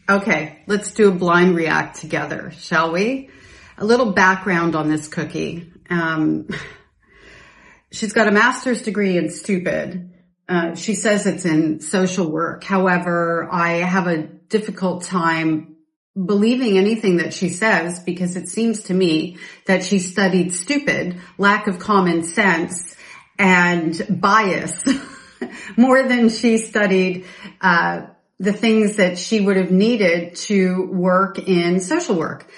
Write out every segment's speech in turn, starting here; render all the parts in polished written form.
Okay, let's do a blind react together, shall we? A little background on this cookie. She's got a master's degree in stupid. She says it's in social work. However, I have a difficult time believing anything that she says because it seems to me that she studied stupid, lack of common sense, and bias more than she studied the things that she would have needed to work in social work.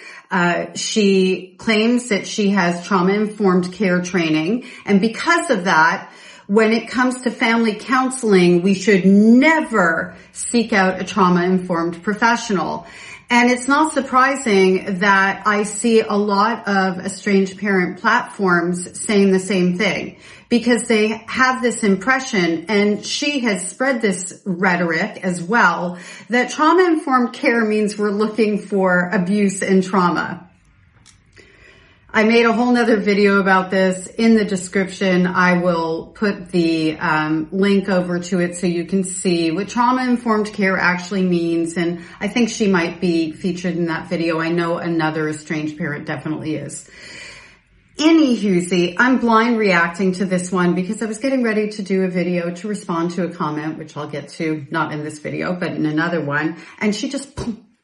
She claims that she has trauma-informed care training, and because of that, when it comes to family counseling, we should never seek out a trauma-informed professional. And it's not surprising that I see a lot of estranged parent platforms saying the same thing, because they have this impression, and she has spread this rhetoric as well, that trauma-informed care means we're looking for abuse and trauma. I made a whole nother video about this. In the description, I will put the link over to it so you can see what trauma-informed care actually means. And I think she might be featured in that video. I know another estranged parent definitely is. Anywho, I'm blind reacting to this one because I was getting ready to do a video to respond to a comment, which I'll get to, not in this video, but in another one. And she just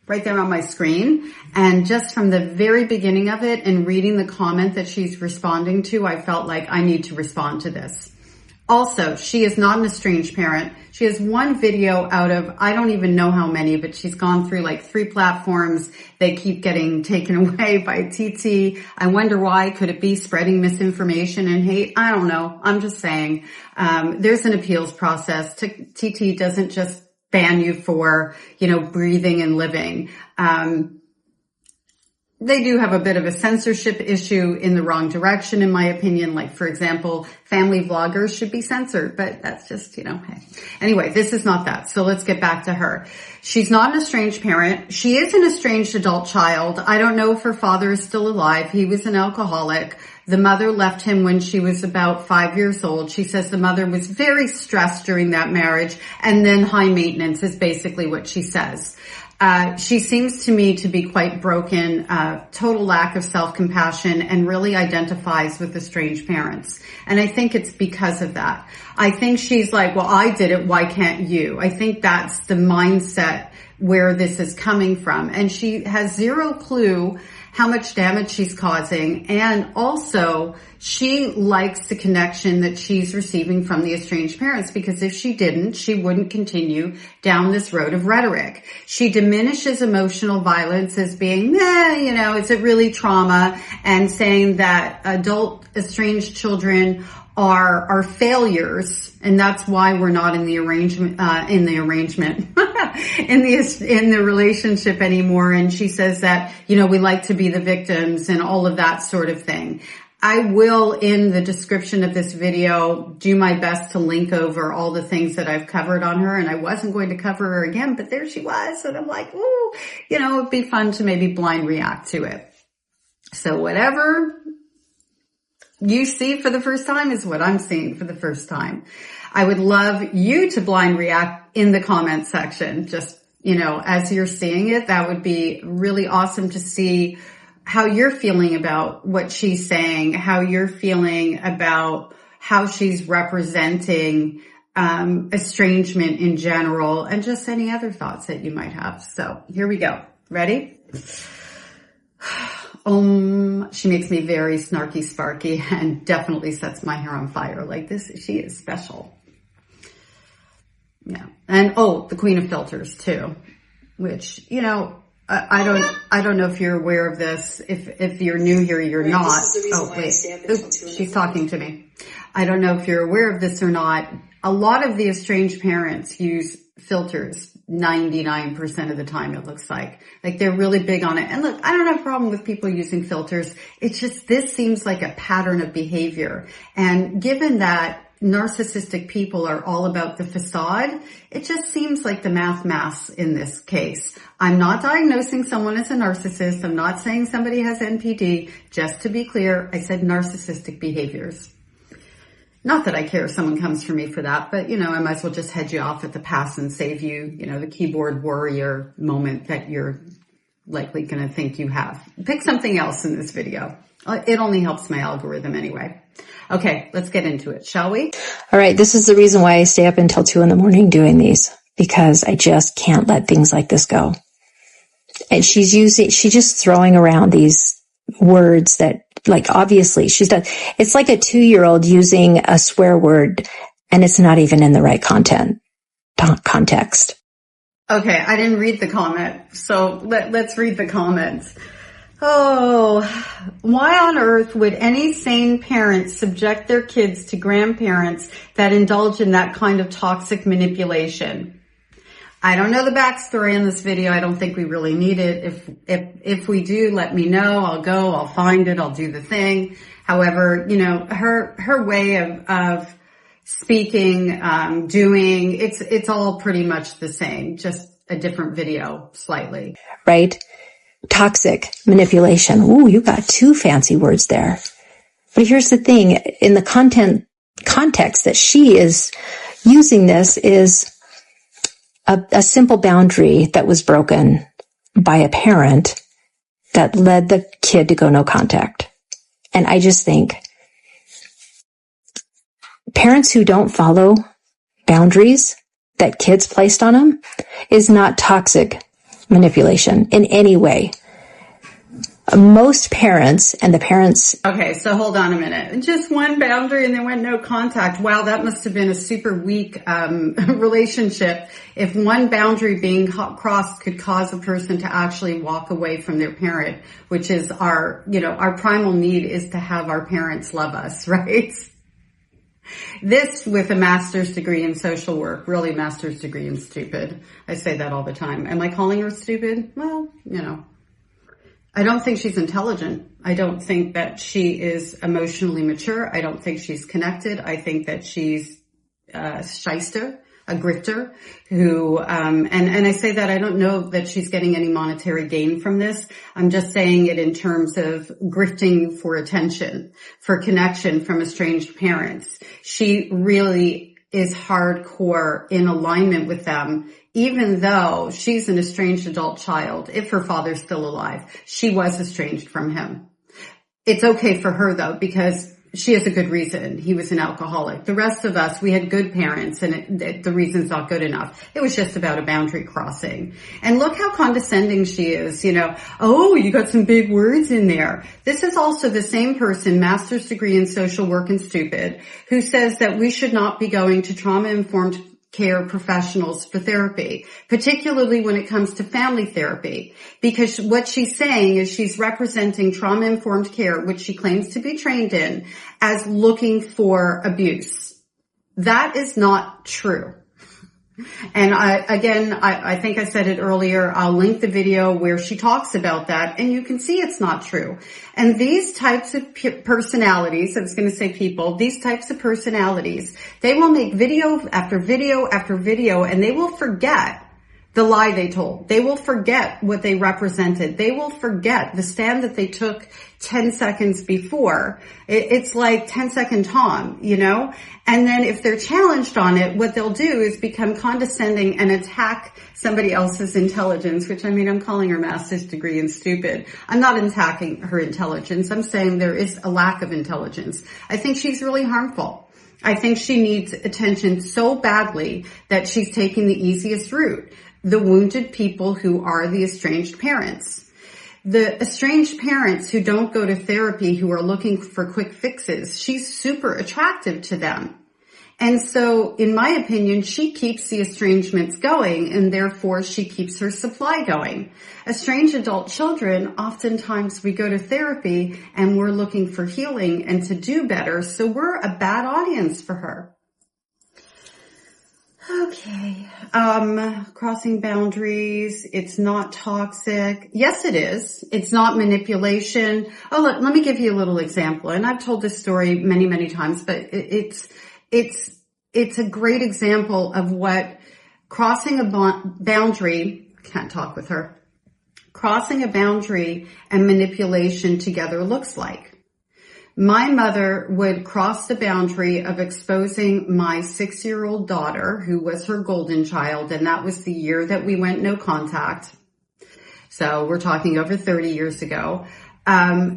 right there on my screen. And just from the very beginning of it and reading the comment that she's responding to, I felt like I need to respond to this. Also, she is not an estranged parent. She has one video out of, I don't even know how many, but she's gone through like 3 platforms. They keep getting taken away by TT. I wonder why. Could it be spreading misinformation and hate? I don't know. I'm just saying, there's an appeals process. TT doesn't just ban you for, breathing and living. They do have a bit of a censorship issue in the wrong direction, in my opinion. Like, for example, family vloggers should be censored, but that's just, hey. Anyway, this is not that. So let's get back to her. She's not an estranged parent. She is an estranged adult child. I don't know if her father is still alive. He was an alcoholic. The mother left him when she was about 5 years old. She says the mother was very stressed during that marriage, and then high maintenance is basically what she says. She seems to me to be quite broken, total lack of self-compassion, and really identifies with estranged parents. And I think it's because of that. I think she's like, well, I did it, why can't you? I think that's the mindset where this is coming from. And she has zero clue how much damage she's causing. And also, she likes the connection that she's receiving from the estranged parents, because if she didn't, she wouldn't continue down this road of rhetoric. She diminishes emotional violence as being, is it really trauma? And saying that adult estranged children are failures, and that's why we're not in the arrangement, in the relationship anymore. And she says that, we like to be the victims and all of that sort of thing. I will, in the description of this video, do my best to link over all the things that I've covered on her. And I wasn't going to cover her again, but there she was. And I'm like, ooh, it'd be fun to maybe blind react to it. So whatever you see for the first time is what I'm seeing for the first time. I would love you to blind react in the comment section. Just, as you're seeing it, that would be really awesome to see how you're feeling about what she's saying, how you're feeling about how she's representing estrangement in general, and just any other thoughts that you might have. So here we go. Ready? She makes me very snarky, sparky, and definitely sets my hair on fire. Like this, she is special. Yeah. And the Queen of Filters too, which, I don't know if you're aware of this. If you're new here, you're not. Oh, wait. Oops, she's talking to me. I don't know if you're aware of this or not. A lot of the estranged parents use filters 99% of the time, it looks like. Like they're really big on it. And look, I don't have a problem with people using filters. It's just this seems like a pattern of behavior. And given that narcissistic people are all about the facade, it just seems like the mass in this case. I'm not diagnosing someone as a narcissist. I'm not saying somebody has NPD. Just to be clear, I said narcissistic behaviors. Not that I care if someone comes for me for that, but I might as well just head you off at the pass and save you, the keyboard warrior moment that you're likely going to think you have. Pick something else in this video. It only helps my algorithm anyway. Okay, let's get into it, shall we? All right, this is the reason why I stay up until 2 a.m. doing these, because I just can't let things like this go. And she's just throwing around these words that, like, obviously it's like a 2-year-old using a swear word and it's not even in the right context. Okay, I didn't read the comment, so let's read the comments. Oh, why on earth would any sane parent subject their kids to grandparents that indulge in that kind of toxic manipulation? I don't know the backstory in this video. I don't think we really need it. If we do, let me know. I'll go, I'll find it, I'll do the thing. However, her way of speaking, doing, it's all pretty much the same, just a different video slightly. Right? Toxic manipulation. Ooh, you got 2 fancy words there. But here's the thing, in the context that she is using this is a simple boundary that was broken by a parent that led the kid to go no contact. And I just think parents who don't follow boundaries that kids placed on them is not toxic manipulation in any way. Most parents and the parents... Okay, so hold on a minute. Just one boundary and they went no contact. Wow, that must have been a super weak relationship. If one boundary being crossed could cause a person to actually walk away from their parent, which is our primal need is to have our parents love us, right? This with a master's degree in social work, really master's degree in stupid. I say that all the time. Am I calling her stupid? Well, I don't think she's intelligent. I don't think that she is emotionally mature. I don't think she's connected. I think that she's a shyster, a grifter who, and I say that I don't know that she's getting any monetary gain from this. I'm just saying it in terms of grifting for attention, for connection from estranged parents. She really is hardcore in alignment with them, even though she's an estranged adult child. If her father's still alive, she was estranged from him. It's okay for her though, because she has a good reason. He was an alcoholic. The rest of us, we had good parents, and the reason's not good enough. It was just about a boundary crossing. And look how condescending she is, Oh, you got some big words in there. This is also the same person, master's degree in social work and stupid, who says that we should not be going to trauma-informed care professionals for therapy, particularly when it comes to family therapy, because what she's saying is she's representing trauma-informed care, which she claims to be trained in, as looking for abuse. That is not true. And I think I said it earlier, I'll link the video where she talks about that, and you can see it's not true. And these types of personalities, I was going to say people, these types of personalities, they will make video after video after video, and they will forget the lie they told. They will forget what they represented. They will forget the stand that they took 10 seconds before. It's like 10-second Tom, And then if they're challenged on it, what they'll do is become condescending and attack somebody else's intelligence, which I'm calling her master's degree in stupid. I'm not attacking her intelligence. I'm saying there is a lack of intelligence. I think she's really harmful. I think she needs attention so badly that she's taking the easiest route. The wounded people who are the estranged parents. The estranged parents who don't go to therapy, who are looking for quick fixes, she's super attractive to them. And so, in my opinion, she keeps the estrangements going, and therefore she keeps her supply going. Estranged adult children, oftentimes we go to therapy and we're looking for healing and to do better, so we're a bad audience for her. Okay. Crossing boundaries. It's not toxic. Yes, it is. It's not manipulation. Oh, let me give you a little example. And I've told this story many, many times, but it's a great example of what crossing a boundary, can't talk with her, crossing a boundary and manipulation together looks like. My mother would cross the boundary of exposing my 6-year-old daughter, who was her golden child, and that was the year that we went no contact. So we're talking over 30 years ago.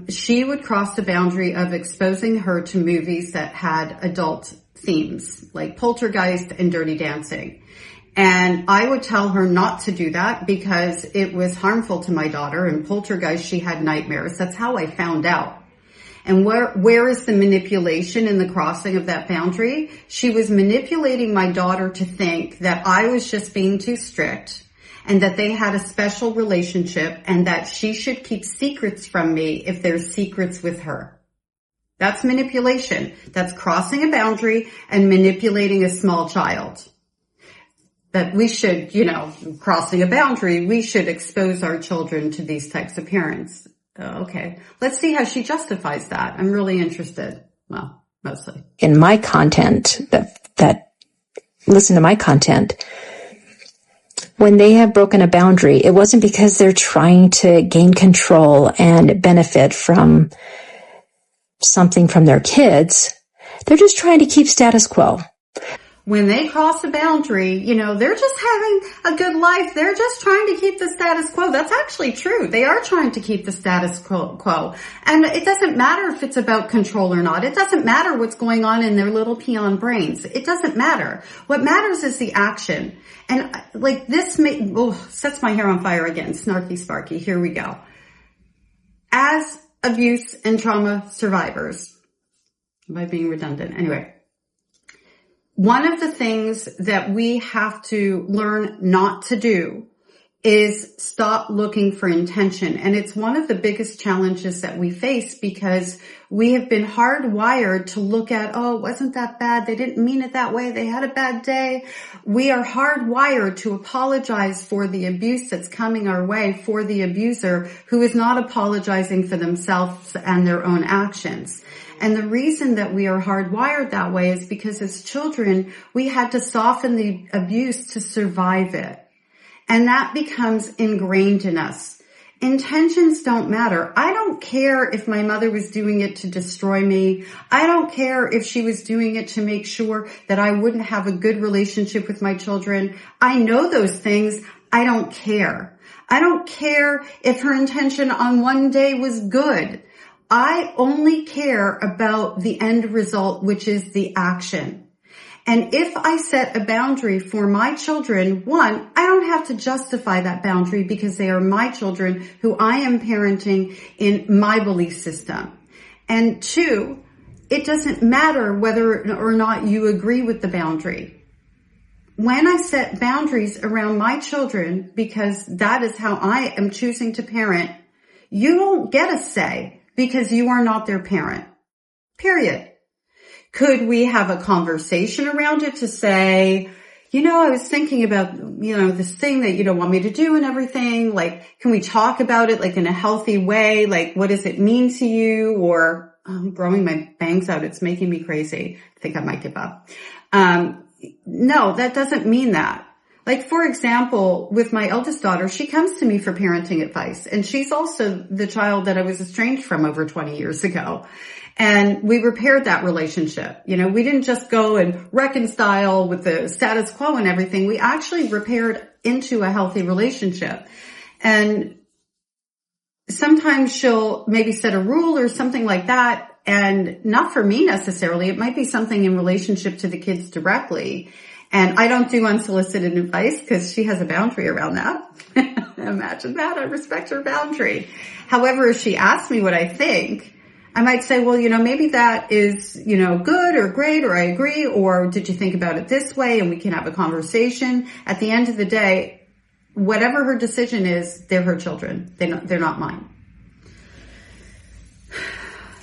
She would cross the boundary of exposing her to movies that had adult themes, like Poltergeist and Dirty Dancing. And I would tell her not to do that because it was harmful to my daughter. And Poltergeist, she had nightmares. That's how I found out. And where is the manipulation in the crossing of that boundary? She was manipulating my daughter to think that I was just being too strict and that they had a special relationship and that she should keep secrets from me if there's secrets with her. That's manipulation. That's crossing a boundary and manipulating a small child. That we should, crossing a boundary, we should expose our children to these types of parents. Okay. Let's see how she justifies that. I'm really interested. Well, mostly. In my content, that listen to my content, when they have broken a boundary, it wasn't because they're trying to gain control and benefit from something from their kids. They're just trying to keep status quo. When they cross a boundary, they're just having a good life. They're just trying to keep the status quo. That's actually true. They are trying to keep the status quo. And it doesn't matter if it's about control or not. It doesn't matter what's going on in their little peon brains. It doesn't matter. What matters is the action. And this sets my hair on fire again. Snarky Sparky. Here we go. As abuse and trauma survivors, am I being redundant? Anyway. One of the things that we have to learn not to do is stop looking for intention. And it's one of the biggest challenges that we face because we have been hardwired to look at, oh, it wasn't that bad. They didn't mean it that way. They had a bad day. We are hardwired to apologize for the abuse that's coming our way for the abuser who is not apologizing for themselves and their own actions. And the reason that we are hardwired that way is because as children, we had to soften the abuse to survive it. And that becomes ingrained in us. Intentions don't matter. I don't care if my mother was doing it to destroy me. I don't care if she was doing it to make sure that I wouldn't have a good relationship with my children. I know those things. I don't care. I don't care if her intention on one day was good. I only care about the end result, which is the action. And if I set a boundary for my children, one, I don't have to justify that boundary because they are my children who I am parenting in my belief system. And two, it doesn't matter whether or not you agree with the boundary. When I set boundaries around my children, because that is how I am choosing to parent, you don't get a say. Because you are not their parent. Period. Could we have a conversation around it to say, I was thinking about, this thing that you don't want me to do and everything. Can we talk about it in a healthy way? What does it mean to you? Or I'm growing my bangs out. It's making me crazy. I think I might give up. No, that doesn't mean that. For example, with my eldest daughter, she comes to me for parenting advice. And she's also the child that I was estranged from over 20 years ago. And we repaired that relationship. We didn't just go and reconcile with the status quo and everything. We actually repaired into a healthy relationship. And sometimes she'll maybe set a rule or something like that. And not for me necessarily. It might be something in relationship to the kids directly. And I don't do unsolicited advice because she has a boundary around that. Imagine that. I respect her boundary. However, if she asks me what I think, I might say, well, maybe that is, good or great, or I agree, or did you think about it this way? And we can have a conversation. At the end of the day, whatever her decision is, they're her children. They're not mine.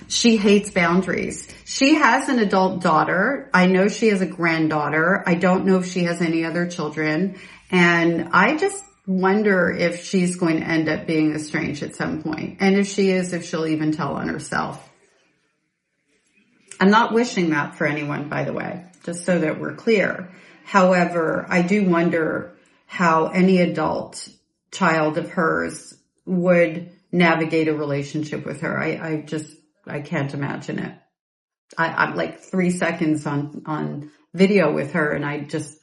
She hates boundaries. She has an adult daughter. I know she has a granddaughter. I don't know if she has any other children. And I just wonder if she's going to end up being estranged at some point. And if she is, if she'll even tell on herself. I'm not wishing that for anyone, by the way, just so that we're clear. However, I do wonder how any adult child of hers would navigate a relationship with her. I can't imagine it. I'm like 3 seconds on video with her and I just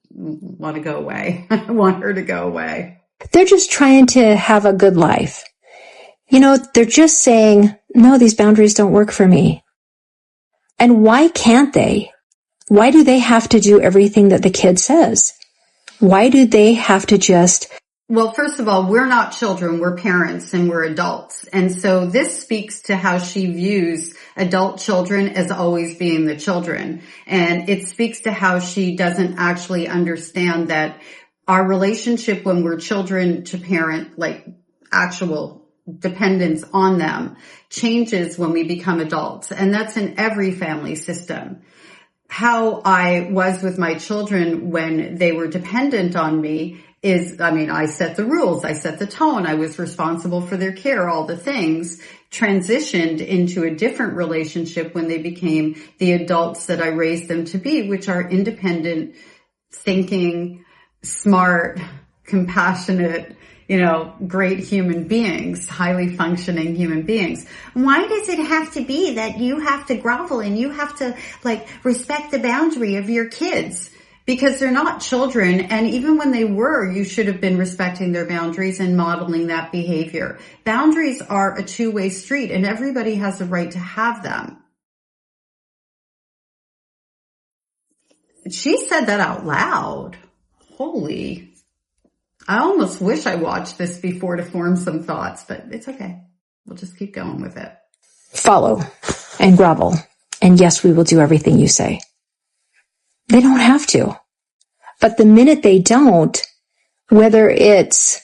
want to go away. I want her to go away. They're just trying to have a good life. They're just saying, no, these boundaries don't work for me. And why can't they? Why do they have to do everything that the kid says? Why do they have to just... Well, first of all, we're not children, we're parents and we're adults. And so this speaks to how she views adult children as always being the children. And it speaks to how she doesn't actually understand that our relationship when we're children to parent, like actual dependence on them, changes when we become adults. And that's in every family system. How I was with my children when they were dependent on me is, I set the rules, I set the tone, I was responsible for their care, all the things, transitioned into a different relationship when they became the adults that I raised them to be, which are independent, thinking, smart, compassionate, great human beings, highly functioning human beings. Why does it have to be that you have to grovel and you have to respect the boundary of your kids? Because they're not children, and even when they were, you should have been respecting their boundaries and modeling that behavior. Boundaries are a two-way street, and everybody has a right to have them. She said that out loud. Holy. I almost wish I watched this before to form some thoughts, but it's okay. We'll just keep going with it. Follow and grovel, and yes, we will do everything you say. They don't have to. But the minute they don't, whether it's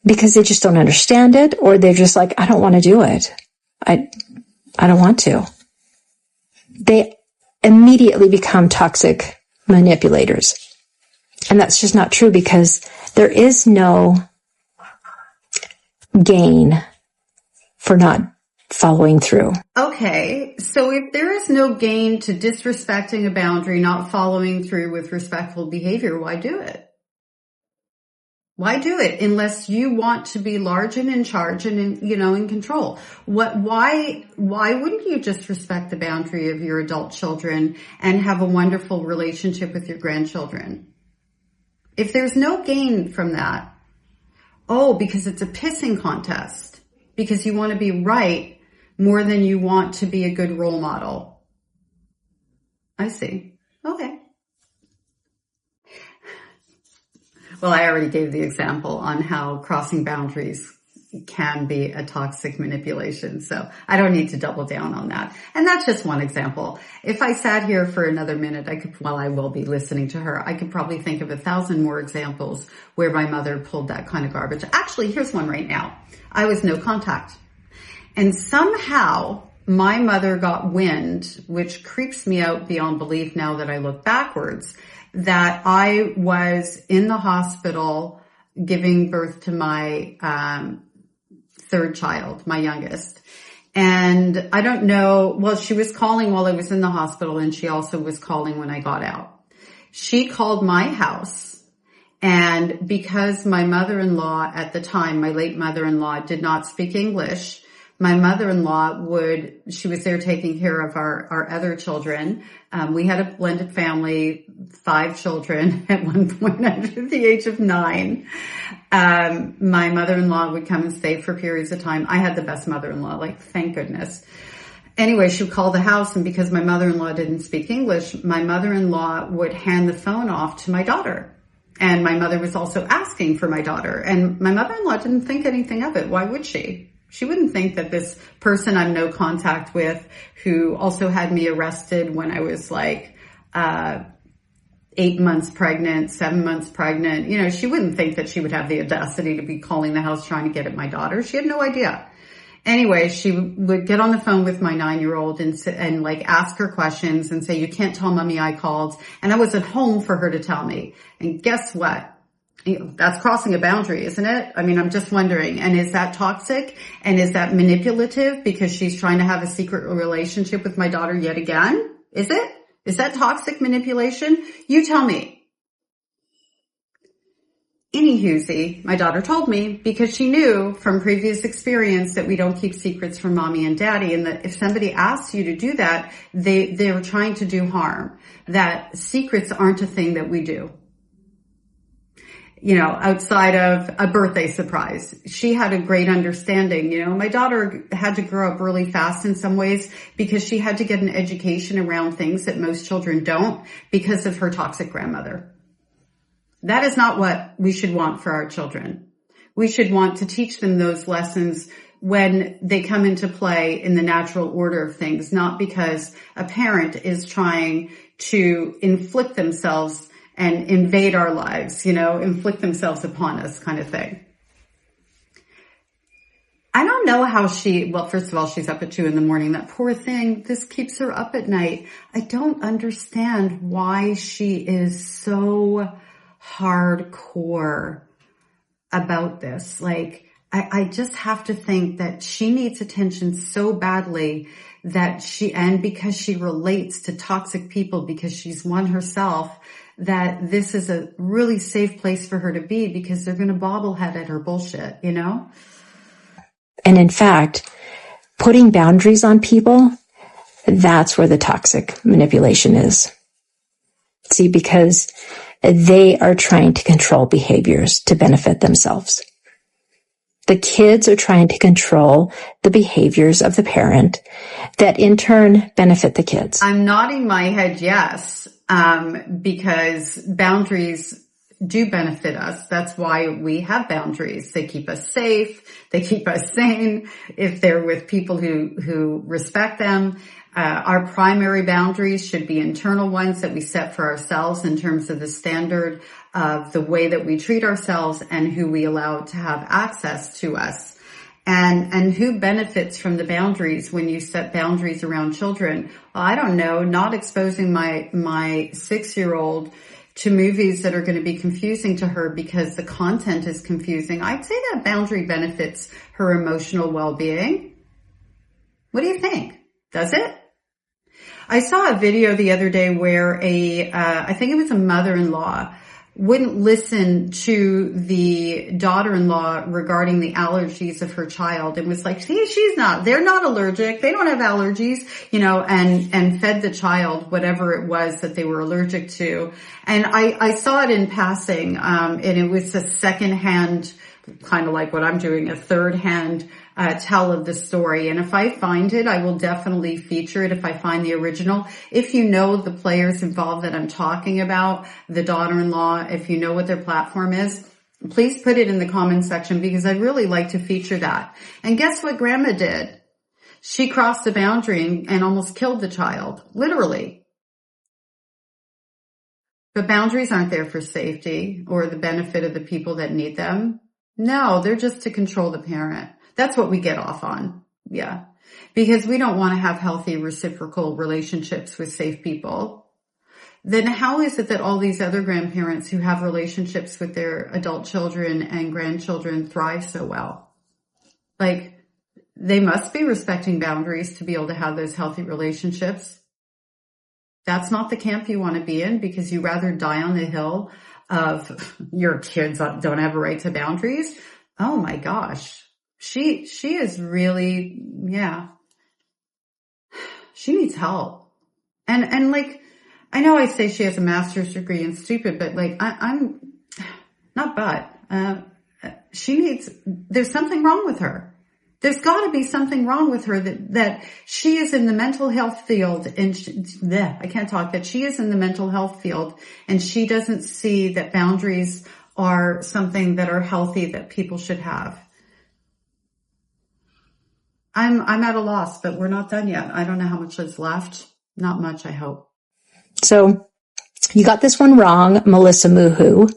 because they just don't understand it or they're just like, I don't want to do it. I don't want to. They immediately become toxic manipulators. And that's just not true because there is no gain for not following through. Okay, so if there is no gain to disrespecting a boundary, not following through with respectful behavior, why do it? Why do it unless you want to be large and in charge and in control? Why wouldn't you just respect the boundary of your adult children and have a wonderful relationship with your grandchildren? If there's no gain from that, because it's a pissing contest, because you want to be right more than you want to be a good role model. I see. Okay. Well, I already gave the example on how crossing boundaries can be a toxic manipulation, so I don't need to double down on that. And that's just one example. If I sat here for another minute, I will be listening to her, I could probably think of 1,000 more examples where my mother pulled that kind of garbage. Actually, here's one right now. I was no contact. And somehow my mother got wind, which creeps me out beyond belief now that I look backwards, that I was in the hospital giving birth to my third child, my youngest. And I don't know, she was calling while I was in the hospital and she also was calling when I got out. She called my house, and because my mother-in-law at the time, my late mother-in-law, did not speak English, my mother-in-law she was there taking care of our other children. We had a blended family, 5 children at one point under the age of 9. My mother-in-law would come and stay for periods of time. I had the best mother-in-law, thank goodness. Anyway, she would call the house, and because my mother-in-law didn't speak English, my mother-in-law would hand the phone off to my daughter. And my mother was also asking for my daughter. And my mother-in-law didn't think anything of it. Why would she? She wouldn't think that this person I'm no contact with, who also had me arrested when I was 8 months pregnant, 7 months pregnant. She wouldn't think that she would have the audacity to be calling the house trying to get at my daughter. She had no idea. Anyway, she would get on the phone with my 9-year-old and ask her questions and say, you can't tell mommy I called. And I wasn't home for her to tell me. And guess what? That's crossing a boundary, isn't it? I'm just wondering. And is that toxic? And is that manipulative because she's trying to have a secret relationship with my daughter yet again? Is it? Is that toxic manipulation? You tell me. Anywhoosie, my daughter told me, because she knew from previous experience that we don't keep secrets from mommy and daddy, and that if somebody asks you to do that, they were trying to do harm. That secrets aren't a thing that we do. Outside of a birthday surprise. She had a great understanding. My daughter had to grow up really fast in some ways because she had to get an education around things that most children don't because of her toxic grandmother. That is not what we should want for our children. We should want to teach them those lessons when they come into play in the natural order of things, not because a parent is trying to inflict themselves and invade our lives, inflict themselves upon us kind of thing. I don't know how first of all, she's up at 2 a.m. That poor thing, this keeps her up at night. I don't understand why she is so hardcore about this. I just have to think that she needs attention so badly and because she relates to toxic people because she's one herself, that this is a really safe place for her to be because they're going to bobblehead at her bullshit, And in fact, putting boundaries on people, that's where the toxic manipulation is. See, because they are trying to control behaviors to benefit themselves. The kids are trying to control the behaviors of the parent that in turn benefit the kids. I'm nodding my head yes, because boundaries do benefit us. That's why we have boundaries. They keep us safe. They keep us sane. If they're with people who respect them, our primary boundaries should be internal ones that we set for ourselves in terms of the standard of the way that we treat ourselves and who we allow to have access to us. And who benefits from the boundaries when you set boundaries around children? Well, I don't know, not exposing my 6-year-old to movies that are going to be confusing to her because the content is confusing. I'd say that boundary benefits her emotional well-being. What do you think? Does it? I saw a video the other day where I think it was a mother-in-law wouldn't listen to the daughter-in-law regarding the allergies of her child and was like, see, they're not allergic. They don't have allergies, and fed the child whatever it was that they were allergic to. And I saw it in passing, and it was a second-hand, kind of like what I'm doing, a third-hand tell of the story. And if I find it, I will definitely feature it if I find the original. If you know the players involved that I'm talking about, the daughter-in-law, if you know what their platform is, please put it in the comments section because I'd really like to feature that. And guess what Grandma did? She crossed the boundary and almost killed the child, literally. But boundaries aren't there for safety or the benefit of the people that need them. No, they're just to control the parent. That's what we get off on. Yeah. Because we don't want to have healthy reciprocal relationships with safe people. Then how is it that all these other grandparents who have relationships with their adult children and grandchildren thrive so well? They must be respecting boundaries to be able to have those healthy relationships. That's not the camp you want to be in because you rather die on the hill of your kids don't have a right to boundaries. Oh my gosh. She is really, yeah. She needs help. And I know I say she has a master's degree in stupid, but I'm not, there's something wrong with her. There's got to be something wrong with her that she is in the mental health field and that she is in the mental health field and she doesn't see that boundaries are something that are healthy that people should have. I'm at a loss, but we're not done yet. I don't know how much is left. Not much, I hope. So you got this one wrong, Melissa Moohoo.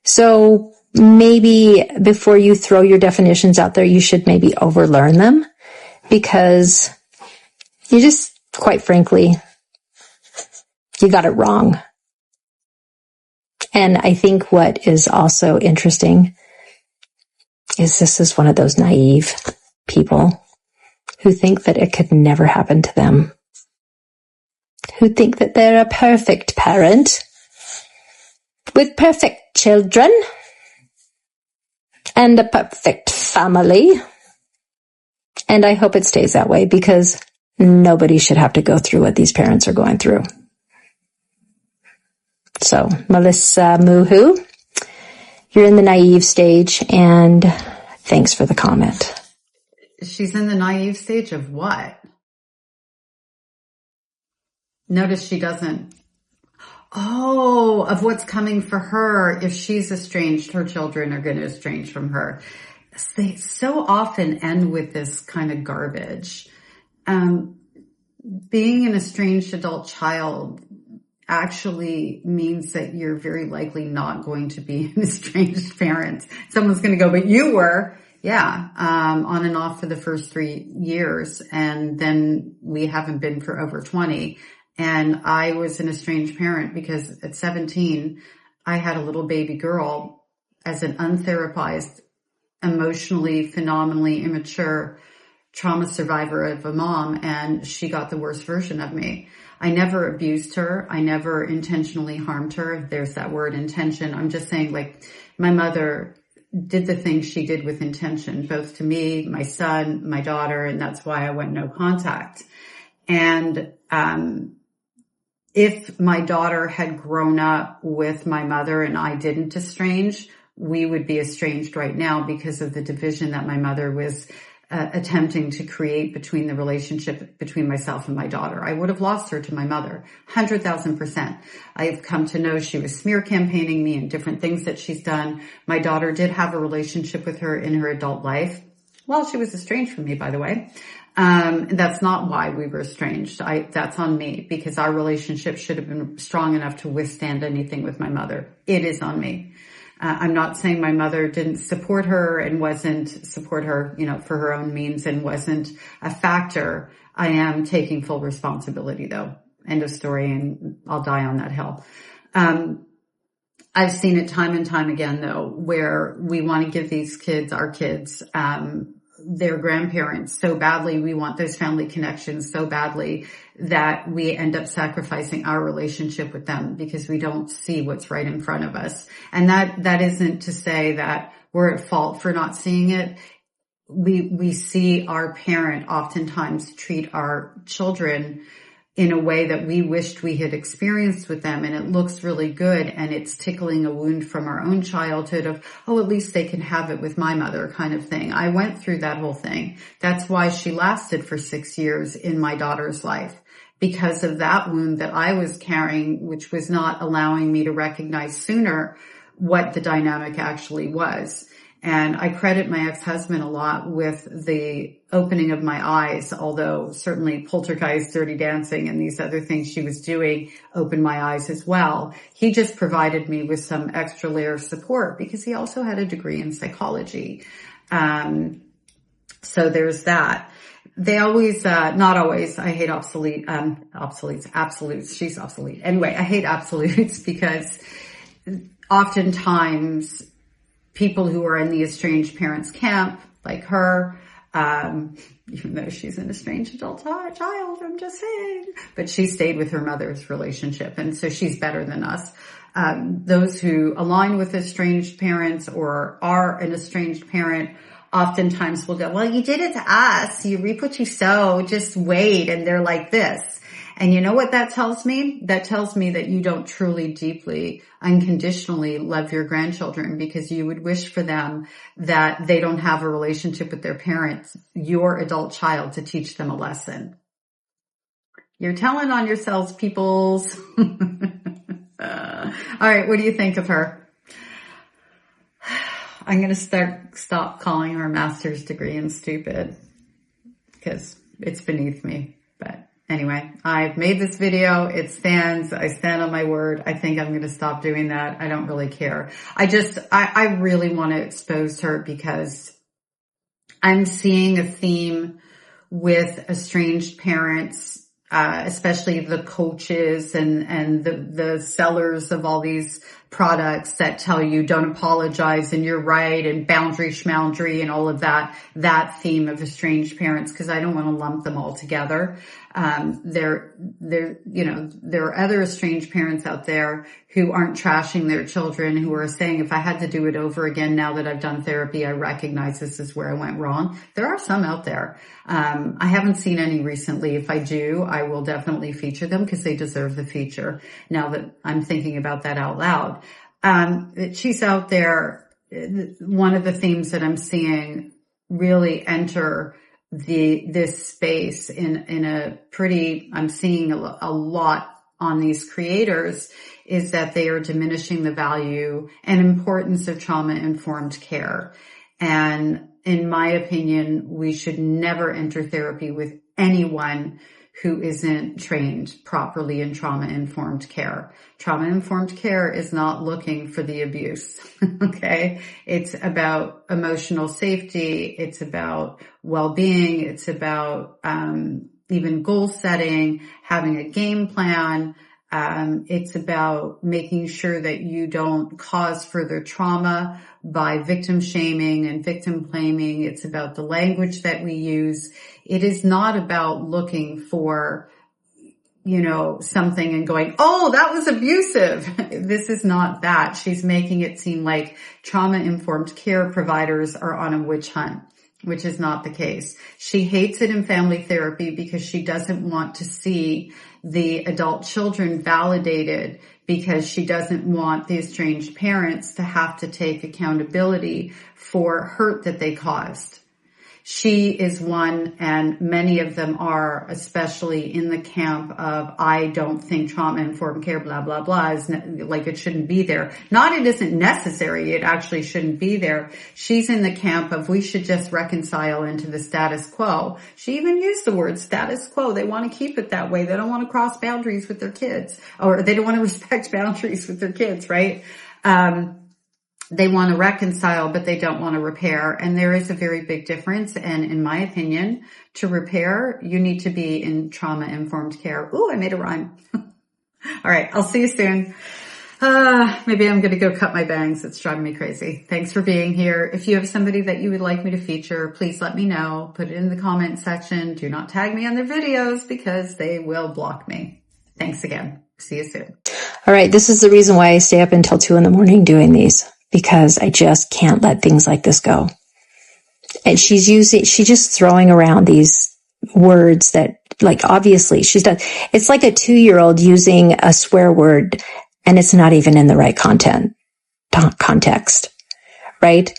So maybe before you throw your definitions out there, you should maybe overlearn them because you just, quite frankly, you got it wrong. And I think what is also interesting is this is one of those naive people who think that it could never happen to them, who think that they're a perfect parent with perfect children and a perfect family. And I hope it stays that way, because nobody should have to go through what these parents are going through. So, Melissa Moohoo, you're in the naive stage, and thanks for the comment. She's in the naive stage of what? Notice she doesn't. Oh, of what's coming for her. If she's estranged, her children are going to estrange from her. They so often end with this kind of garbage. Being an estranged adult child actually means that you're very likely not going to be an estranged parent. Someone's going to go, but you were. Yeah, on and off for the first 3 years. And then we haven't been for over 20. And I was an estranged parent because at 17, I had a little baby girl as an untherapized, emotionally, phenomenally immature trauma survivor of a mom. And she got the worst version of me. I never abused her. I never intentionally harmed her. There's that word, intention. I'm just saying, like, my mother did the things she did with intention, both to me, my son, my daughter, and that's why I went no contact. And if my daughter had grown up with my mother and I didn't estrange, we would be estranged right now because of the division that my mother was attempting to create between the relationship between myself and my daughter. I would have lost her to my mother, 100,000%. I've come to know she was smear campaigning me and different things that she's done. My daughter did have a relationship with her in her adult life. Well, she was estranged from me, by the way. That's not why we were estranged. That's on me, because our relationship should have been strong enough to withstand anything with my mother. It is on me. I'm not saying my mother didn't support her and wasn't support her, for her own means and wasn't a factor. I am taking full responsibility though. End of story. And I'll die on that hill. I've seen it time and time again though, where we want to give these kids, our kids, their grandparents so badly. We want those family connections so badly that we end up sacrificing our relationship with them because we don't see what's right in front of us. And that isn't to say that we're at fault for not seeing it. We see our parent oftentimes treat our children in a way that we wished we had experienced with them, and it looks really good, and it's tickling a wound from our own childhood of, oh, at least they can have it with my mother kind of thing. I went through that whole thing. That's why she lasted for 6 years in my daughter's life, because of that wound that I was carrying, which was not allowing me to recognize sooner what the dynamic actually was. And I credit my ex-husband a lot with the opening of my eyes, although certainly Poltergeist, Dirty Dancing, and these other things she was doing opened my eyes as well. He just provided me with some extra layer of support because he also had a degree in psychology. So there's that. They always, not always, I hate absolutes. She's obsolete. Anyway, I hate absolutes because oftentimes people who are in the estranged parents camp, like her, even though she's an estranged adult child, I'm just saying, but she stayed with her mother's relationship. And so she's better than us. Those who align with estranged parents or are an estranged parent oftentimes will go, well, you did it to us. You reap what you sow. Just wait. And they're like this. And you know what that tells me? That tells me that you don't truly, deeply, unconditionally love your grandchildren, because you would wish for them that they don't have a relationship with their parents, your adult child, to teach them a lesson. You're telling on yourselves, peoples. All right. What do you think of her? I'm going to stop calling her master's degree and stupid because it's beneath me. But anyway, I've made this video. It stands. I stand on my word. I think I'm going to stop doing that. I don't really care. I really want to expose her because I'm seeing a theme with estranged parents, especially the coaches and the sellers of all these products that tell you don't apologize and you're right and boundary schmoundry and all of that theme of estranged parents, because I don't want to lump them all together. There are other estranged parents out there who aren't trashing their children, who are saying, if I had to do it over again now that I've done therapy, I recognize this is where I went wrong. There are some out there. I haven't seen any recently. If I do, I will definitely feature them because they deserve the feature now that I'm thinking about that out loud. She's out there. One of the themes that I'm seeing really enter this space in a pretty, I'm seeing a lot on these creators, is that they are diminishing the value and importance of trauma-informed care. And in my opinion, we should never enter therapy with anyone who isn't trained properly in trauma-informed care. Trauma-informed care is not looking for the abuse, okay? It's about emotional safety. It's about well-being. It's about even goal setting, having a game plan. It's about making sure that you don't cause further trauma by victim shaming and victim blaming. It's about the language that we use. It is not about looking for, something and going, oh, that was abusive. This is not that. She's making it seem like trauma-informed care providers are on a witch hunt, which is not the case. She hates it in family therapy because she doesn't want to see the adult children validated, because she doesn't want the estranged parents to have to take accountability for hurt that they caused. She is one, and many of them are, especially in the camp of, I don't think trauma-informed care, blah, blah, blah, is like it shouldn't be there. Not it isn't necessary, it actually shouldn't be there. She's in the camp of, we should just reconcile into the status quo. She even used the word status quo. They want to keep it that way. They don't want to cross boundaries with their kids, or they don't want to respect boundaries with their kids, right? They want to reconcile, but they don't want to repair. And there is a very big difference. And in my opinion, to repair, you need to be in trauma-informed care. Ooh, I made a rhyme. All right. I'll see you soon. Maybe I'm going to go cut my bangs. It's driving me crazy. Thanks for being here. If you have somebody that you would like me to feature, please let me know. Put it in the comment section. Do not tag me on their videos because they will block me. Thanks again. See you soon. All right. This is the reason why I stay up until 2 a.m. doing these, because I just can't let things like this go. And she's just throwing around these words that, like, obviously she's done. It's like a 2-year-old using a swear word and it's not even in the right context, right?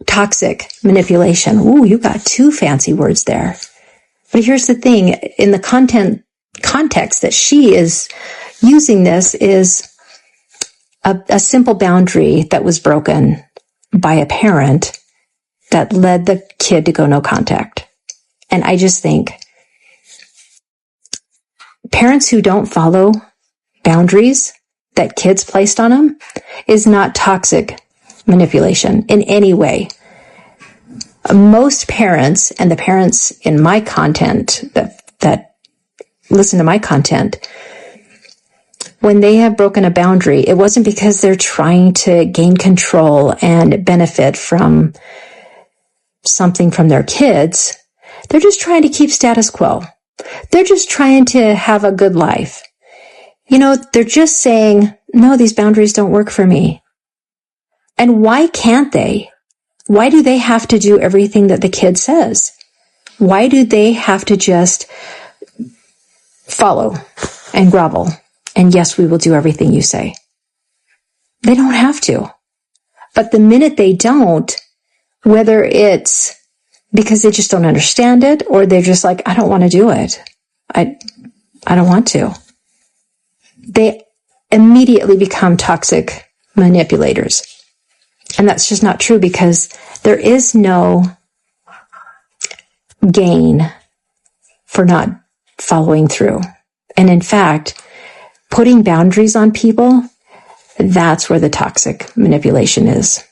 Toxic manipulation. Ooh, you got 2 fancy words there. But here's the thing, in the context that she is using this is a simple boundary that was broken by a parent that led the kid to go no contact. And I just think parents who don't follow boundaries that kids placed on them is not toxic manipulation in any way. Most parents, and the parents in my content that listen to my content, when they have broken a boundary, it wasn't because they're trying to gain control and benefit from something from their kids. They're just trying to keep status quo. They're just trying to have a good life. They're just saying, no, these boundaries don't work for me. And why can't they? Why do they have to do everything that the kid says? Why do they have to just follow and grovel? And yes, we will do everything you say. They don't have to. But the minute they don't, whether it's because they just don't understand it, or they're just like, I don't want to do it. I don't want to. They immediately become toxic manipulators. And that's just not true, because there is no gain for not following through. And in fact, putting boundaries on people, that's where the toxic manipulation is.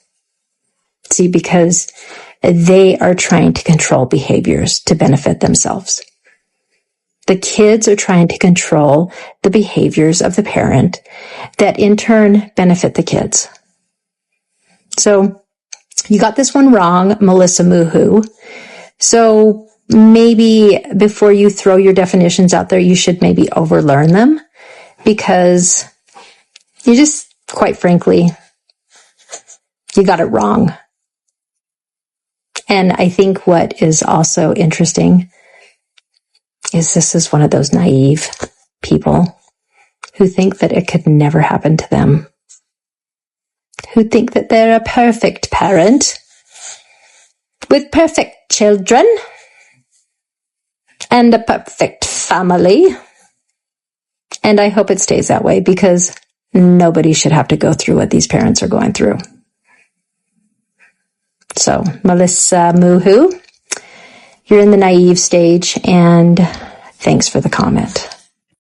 See, because they are trying to control behaviors to benefit themselves. The kids are trying to control the behaviors of the parent that in turn benefit the kids. So you got this one wrong, Melissa Moohoo. So maybe before you throw your definitions out there, you should maybe overlearn them, because you just, quite frankly, you got it wrong. And I think what is also interesting is this is one of those naive people who think that it could never happen to them, who think that they're a perfect parent with perfect children and a perfect family. And I hope it stays that way, because nobody should have to go through what these parents are going through. So, Melissa Moohoo, you're in the naive stage, and thanks for the comment.